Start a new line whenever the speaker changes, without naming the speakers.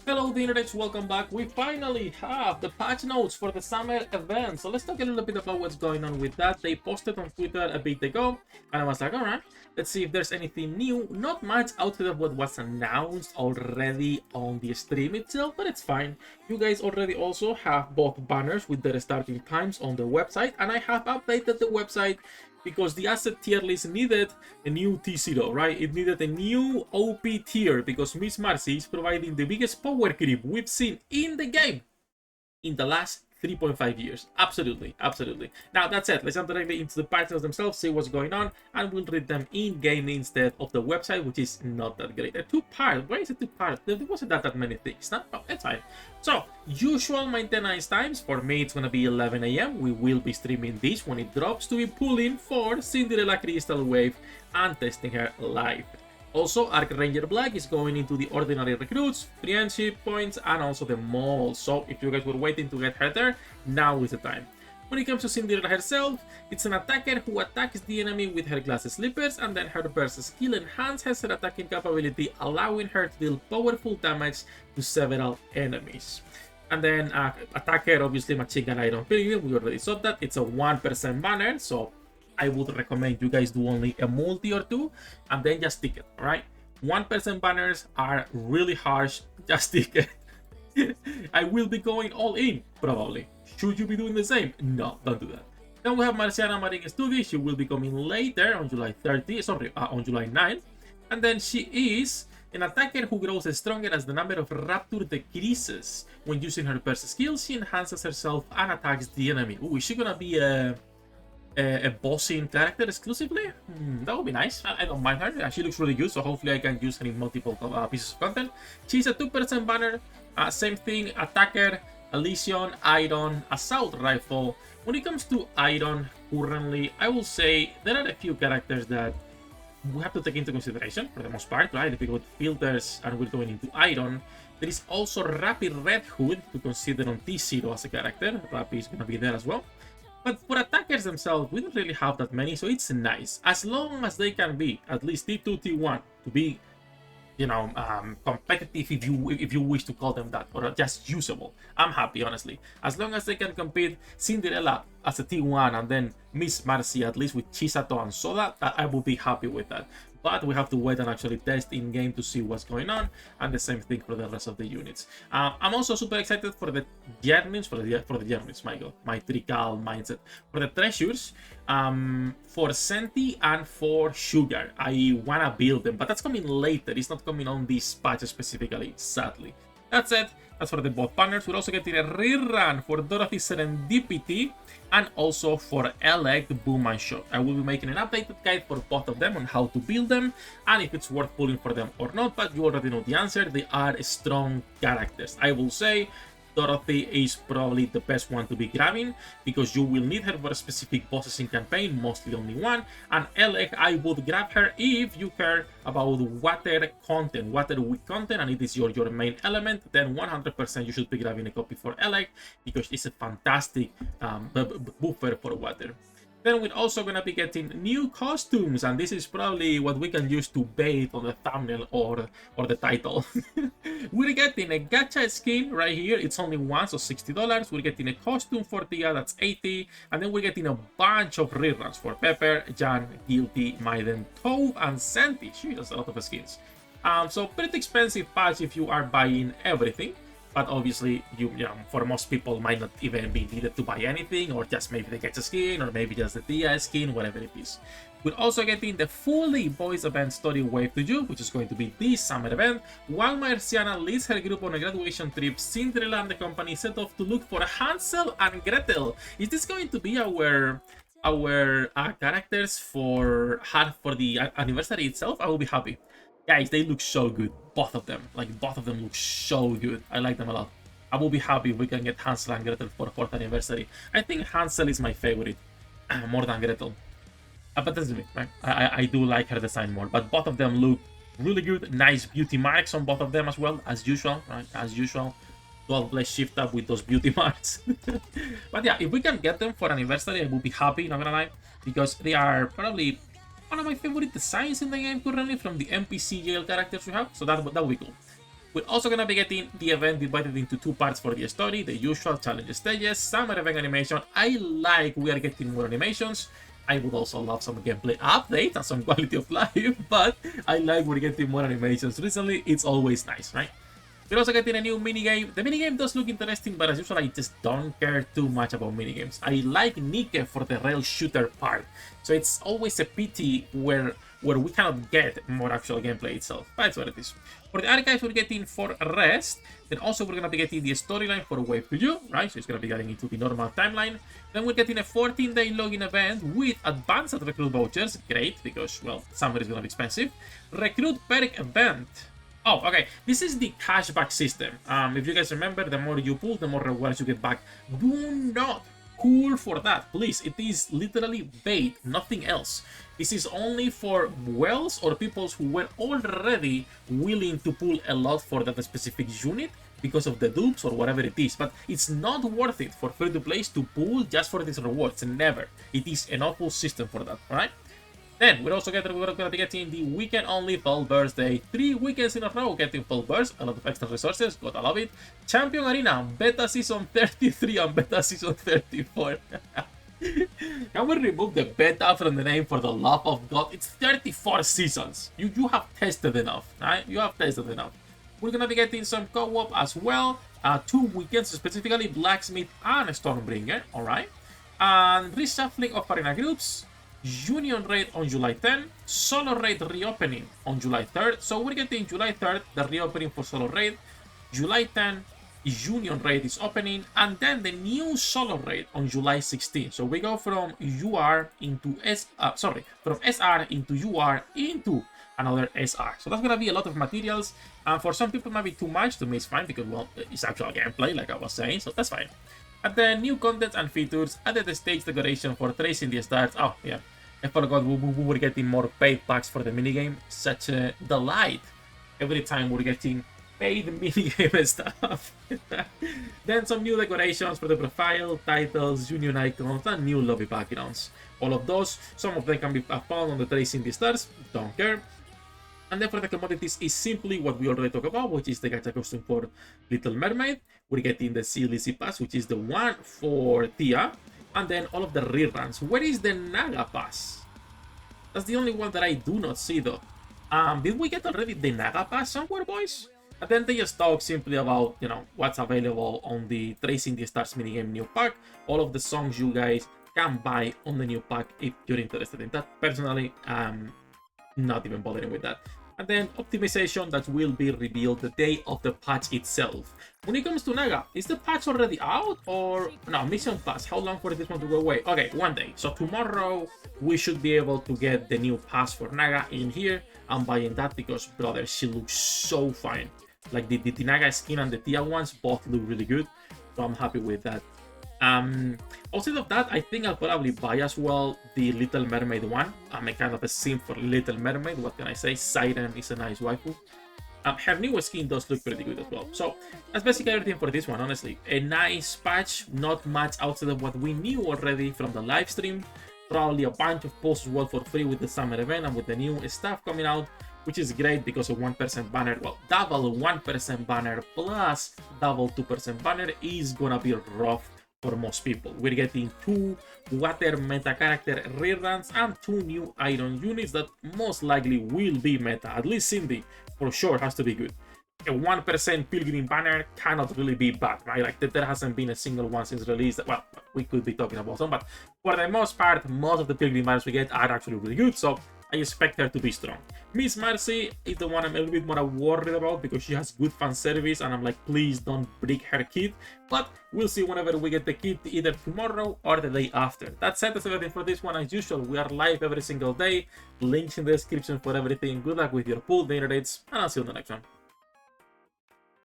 Hello the internet, welcome back. We finally have the patch notes for the summer event. So let's talk a little bit about what's going on with that. They posted on Twitter a bit ago, and I was like, alright, let's see if there's anything new. Not much outside of what was announced already on the stream itself, but it's fine. You guys already also have both banners with their starting times on the website, and I have updated the website because the asset tier list needed a new T0, right? It needed a new OP tier because Miss Marcy is providing the biggest power creep we've seen in the game in the last 3.5 years. Absolutely, absolutely. Now, that said, let's jump directly into the patches themselves, see what's going on, and we'll read them in-game instead of the website, which is not that great. A two-part. Why is it two-part? There wasn't that many things. No, it's fine. So, usual maintenance times. For me, it's going to be 11 a.m. We will be streaming this when it drops to be pulling for Cinderella Crystal Wave and testing her live. Also, Arc Ranger Black is going into the ordinary recruits, friendship points, and also the mall. So if you guys were waiting to get her there, now is the time. When it comes to Cinderella herself, it's an attacker who attacks the enemy with her glass slippers, and then her burst skill enhances her attacking capability, allowing her to deal powerful damage to several enemies. And then attacker, obviously machine gun iron premium, we already saw that. It's a 1% banner, so I would recommend you guys do only a multi or two and then just stick it, alright? 1% banners are really harsh, just stick it. I will be going all in, probably. Should you be doing the same? No, don't do that. Then we have Marciana Marine Studio. She will be coming later on July 30, on July 9. And then she is an attacker who grows stronger as the number of Rapture decreases. When using her burst skill, she enhances herself and attacks the enemy. Ooh, is she gonna be a bossing character exclusively? That would be nice. I don't mind her. She looks really good, so hopefully I can use her in multiple pieces of content. She's a 2% banner. Same thing, attacker, Elysion, Iron, assault rifle. When it comes to Iron, currently, I will say there are a few characters that we have to take into consideration for the most part, right? If we go with filters and we're going into Iron, there is also Rapid Red Hood to consider on T0 as a character. Rapid is going to be there as well. But for attackers themselves, we don't really have that many, so it's nice. As long as they can be at least T2, T1 to be, you know, competitive if you wish to call them that, or just usable. I'm happy, honestly. As long as they can compete Cinderella as a T1 and then Miss Marcy at least with Chisato and Soda, I will be happy with that. But we have to wait and actually test in-game to see what's going on, and the same thing for the rest of the units. I'm also super excited for the journeys, my trickle mindset. For the treasures, for Senti and for Sugar, I wanna build them, but that's coming later. It's not coming on this patch specifically, sadly. That's it. That's for the both banners. We're also getting a rerun for Dorothy Serendipity and also for Elect Boom and Shot. I will be making an updated guide for both of them on how to build them and if it's worth pulling for them or not, but you already know the answer. They are strong characters. I will say Dorothy is probably the best one to be grabbing because you will need her for specific bosses in campaign, mostly only one. And Elec, I would grab her if you care about water content, water weak content, and it is your main element, then 100% you should be grabbing a copy for Elec because it's a fantastic buffer for water. Then we're also going to be getting new costumes, and this is probably what we can use to bait on the thumbnail or the title. We're getting a gacha skin right here. It's only one, so $60. We're getting a costume for Tia, that's $80. And then we're getting a bunch of reruns for Pepper, Jan, Guilty, Maiden, Tove, and Senti. Jeez, that's a lot of skins. So pretty expensive patch if you are buying everything. But obviously, you know, for most people, might not even be needed to buy anything, or just maybe they get a skin, or maybe just the Tia skin, whatever it is. We're also getting the fully boys event story Wave to You, which is going to be this summer event, while Marciana leads her group on a graduation trip. Cinderella and the company set off to look for Hansel and Gretel. Is this going to be our characters for the anniversary itself? I will be happy. Guys, they look so good. Both of them. Like, both of them look so good. I like them a lot. I will be happy if we can get Hansel and Gretel for 4th anniversary. I think Hansel is my favorite. More than Gretel. But that's me, right? I do like her design more. But both of them look really good. Nice beauty marks on both of them as well. As usual, right? As usual. 12 blade shift up with those beauty marks. But yeah, if we can get them for anniversary, I will be happy, not gonna lie. Because they are probably one of my favorite designs in the game currently from the NPC jail characters we have, so that would be cool. We're also going to be getting the event divided into 2 parts for the story, the usual challenge stages, summer event animation. I like we are getting more animations. I would also love some gameplay update and some quality of life, but I like we're getting more animations recently. It's always nice, right? We're also getting a new minigame. The minigame does look interesting, but as usual, I just don't care too much about minigames. I like NIKKE for the rail shooter part, so it's always a pity where we cannot get more actual gameplay itself, but it's what it is. For the archives, we're getting for rest. Then also we're going to be getting the storyline for Waifus, right? So it's going to be getting into the normal timeline. Then we're getting a 14-day login event with advanced recruit vouchers. Great, because, well, summer is going to be expensive. Recruit perk event. Oh, okay. This is the cashback system. If you guys remember, the more you pull, the more rewards you get back. Do not cool for that, please. It is literally bait, nothing else. This is only for whales or people who were already willing to pull a lot for that specific unit because of the dupes or whatever it is. But it's not worth it for free-to-play to pull just for these rewards. Never. It is an awful system for that, alright? Then we're going to be getting the weekend-only Fall Birthday. 3 weekends in a row getting Fall Burst. A lot of extra resources. Gotta love it. Champion Arena. Beta Season 33 and Beta Season 34. Can we remove the beta from the name for the love of God? It's 34 seasons. You have tested enough, right? You have tested enough. We're going to be getting some co-op as well. 2 weekends, specifically Blacksmith and Stormbringer. Alright. And reshuffling of arena groups. Union Raid on July 10, Solo Raid reopening on July 3rd. So we're getting July 3rd, the reopening for Solo Raid. July 10, Union Raid is opening, and then the new Solo Raid on July 16. So we go from UR into from SR into UR into another SR. So that's gonna be a lot of materials, and for some people might be too much. To me, it's fine because, well, it's actual gameplay, like I was saying, so that's fine. And then new content and features, added the stage decoration for tracing the stars. Oh yeah, I forgot we were getting more paid packs for the minigame. Such a delight every time we're getting paid minigame stuff. Then some new decorations for the profile, titles, union icons, and new lobby backgrounds. All of those, some of them can be found on the tracing the stars, don't care. And then for the commodities is simply what we already talked about, which is the gacha costume for Little Mermaid. We're getting the Sea Lizzy Pass, which is the one for Tia. And then all of the reruns. Where is the Naga Pass? That's the only one that I do not see though. Did we get already the Naga Pass somewhere, boys? And then they just talk simply about, you know, what's available on the Tracing the Stars minigame new pack. All of the songs you guys can buy on the new pack if you're interested in that. Personally, not even bothering with that. And then optimization that will be revealed the day of the patch itself. When it comes to Naga, is the patch already out? Or no, mission pass, how long for this one to go away? Okay, 1 day. So tomorrow we should be able to get the new pass for Naga in here. I'm buying that because, brother, she looks so fine. Like the Naga skin and the Tia ones both look really good. So I'm happy with that. Outside of that, I think I'll probably buy as well the Little Mermaid one. I'm a kind of a simp for Little Mermaid. What can I say? Siren is a nice waifu. Her new skin does look pretty good as well. So that's basically everything for this one, honestly. A nice patch, not much outside of what we knew already from the live stream. Probably a bunch of posts as well for free with the summer event and with the new stuff coming out, which is great because of 1% banner. Well, double 1% banner plus double 2% banner is gonna be rough for most people. We're getting 2 water meta character reruns and 2 new iron units that most likely will be meta. At least Cindy for sure has to be good. A 1% Pilgrim banner cannot really be bad, right? Like there hasn't been a single one since release. Well, we could be talking about some, but for the most part, most of the Pilgrim banners we get are actually really good. So I expect her to be strong. Miss Marcy is the one I'm a little bit more worried about because she has good fan service and I'm like, please don't break her kit. But we'll see whenever we get the kit, either tomorrow or the day after. That said, that's everything for this one. As usual, we are live every single day. Links in the description for everything. Good luck with your pool, dinner dates, and I'll see you in the next one.